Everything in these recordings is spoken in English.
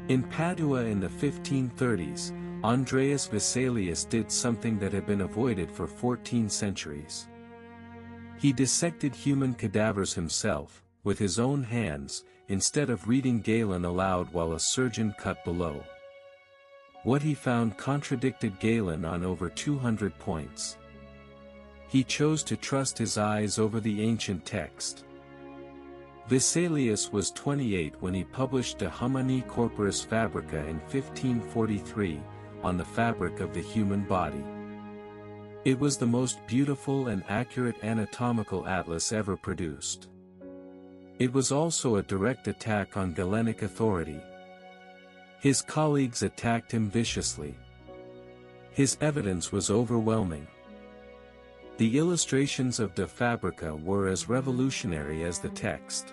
In Padua in the 1530s, Andreas Vesalius did something that had been avoided for 14 centuries. He dissected human cadavers himself, with his own hands, instead of reading Galen aloud while a surgeon cut below. What he found contradicted Galen on over 200 points. He chose to trust his eyes over the ancient text. Vesalius was 28 when he published De Humani Corporis Fabrica in 1543, on the fabric of the human body. It was the most beautiful and accurate anatomical atlas ever produced. It was also a direct attack on Galenic authority. His colleagues attacked him viciously. His evidence was overwhelming. The illustrations of De Fabrica were as revolutionary as the text.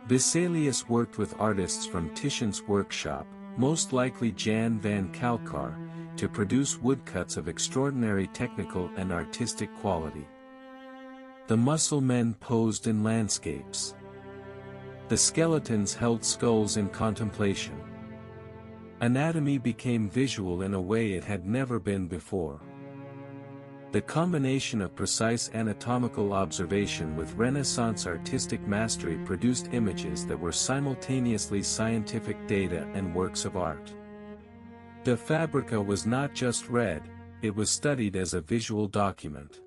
Vesalius worked with artists from Titian's workshop, most likely Jan van Kalkar, to produce woodcuts of extraordinary technical and artistic quality. The muscle men posed in landscapes. The skeletons held skulls in contemplation. Anatomy became visual in a way it had never been before. The combination of precise anatomical observation with Renaissance artistic mastery produced images that were simultaneously scientific data and works of art. De Fabrica was not just read, it was studied as a visual document.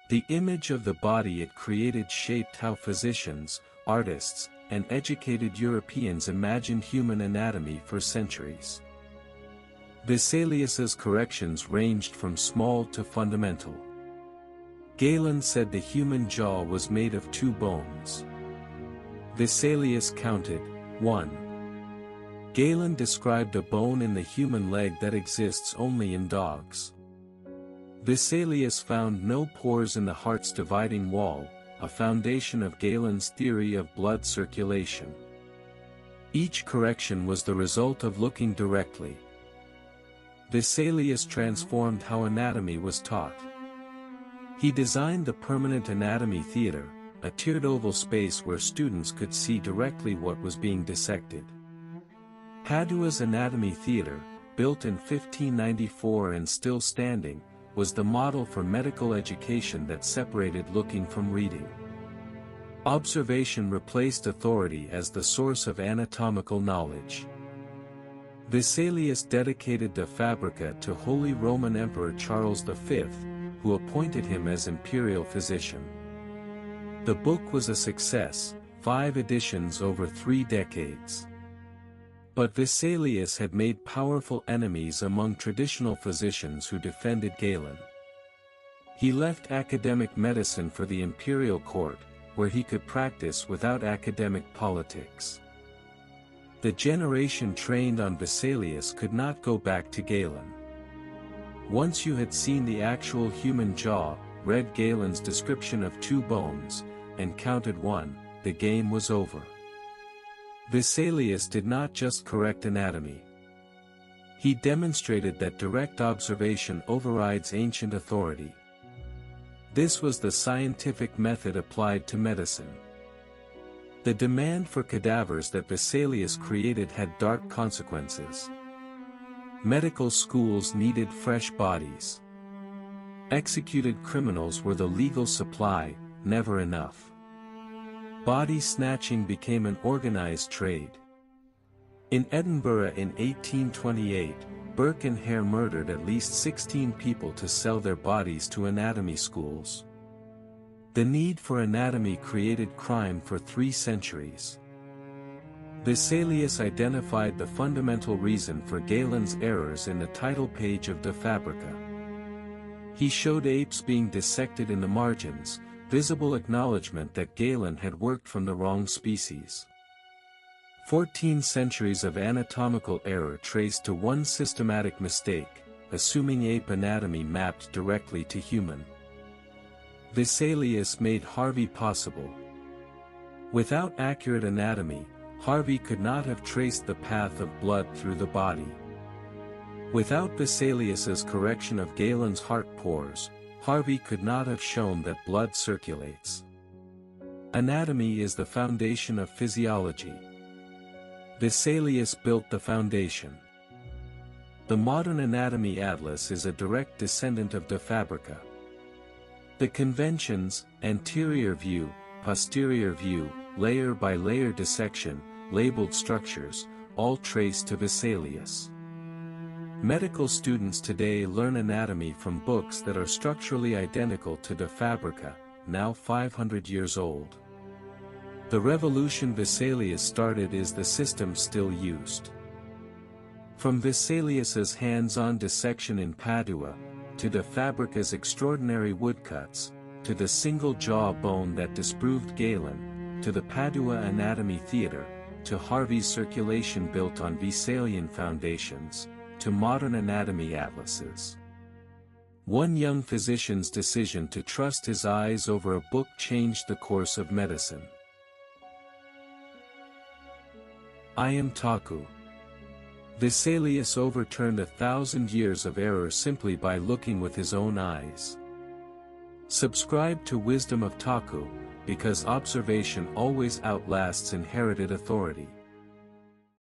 The image of the body it created shaped how physicians, artists, and educated Europeans imagined human anatomy for centuries. Vesalius's corrections ranged from small to fundamental. Galen said the human jaw was made of 2 bones. Vesalius counted 1. Galen described a bone in the human leg that exists only in dogs. Vesalius found no pores in the heart's dividing wall, a foundation of Galen's theory of blood circulation. Each correction was the result of looking directly. Vesalius transformed how anatomy was taught. He designed the permanent anatomy theater, a tiered oval space where students could see directly what was being dissected. Padua's Anatomy Theater, built in 1594 and still standing, was the model for medical education that separated looking from reading. Observation replaced authority as the source of anatomical knowledge. Vesalius dedicated De Fabrica to Holy Roman Emperor Charles V, who appointed him as imperial physician. The book was a success, 5 editions over 3 decades. But Vesalius had made powerful enemies among traditional physicians who defended Galen. He left academic medicine for the imperial court, where he could practice without academic politics. The generation trained on Vesalius could not go back to Galen. Once you had seen the actual human jaw, read Galen's description of 2 bones, and counted 1, the game was over. Vesalius did not just correct anatomy. He demonstrated that direct observation overrides ancient authority. This was the scientific method applied to medicine. The demand for cadavers that Vesalius created had dark consequences. Medical schools needed fresh bodies. Executed criminals were the legal supply, never enough. Body snatching became an organized trade. In Edinburgh in 1828, Burke and Hare murdered at least 16 people to sell their bodies to anatomy schools. The need for anatomy created crime for 3 centuries. Vesalius identified the fundamental reason for Galen's errors in the title page of De Fabrica. He showed apes being dissected in the margins, visible acknowledgement that Galen had worked from the wrong species. 14 centuries of anatomical error traced to one systematic mistake, assuming ape anatomy mapped directly to human. Vesalius made Harvey possible. Without accurate anatomy, Harvey could not have traced the path of blood through the body. Without Vesalius's correction of Galen's heart pores, Harvey could not have shown that blood circulates. Anatomy is the foundation of physiology. Vesalius built the foundation. The modern anatomy atlas is a direct descendant of De Fabrica. The conventions, anterior view, posterior view, layer by layer dissection, labeled structures, all trace to Vesalius. Medical students today learn anatomy from books that are structurally identical to De Fabrica, now 500 years old. The revolution Vesalius started is the system still used. From Vesalius's hands-on dissection in Padua, to De Fabrica's extraordinary woodcuts, to the single jaw bone that disproved Galen, to the Padua Anatomy Theatre, to Harvey's circulation built on Vesalian foundations, to modern anatomy atlases. One young physician's decision to trust his eyes over a book changed the course of medicine. I am Takku. Vesalius overturned 1,000 years of error simply by looking with his own eyes. Subscribe to Wisdom of Takku, because observation always outlasts inherited authority.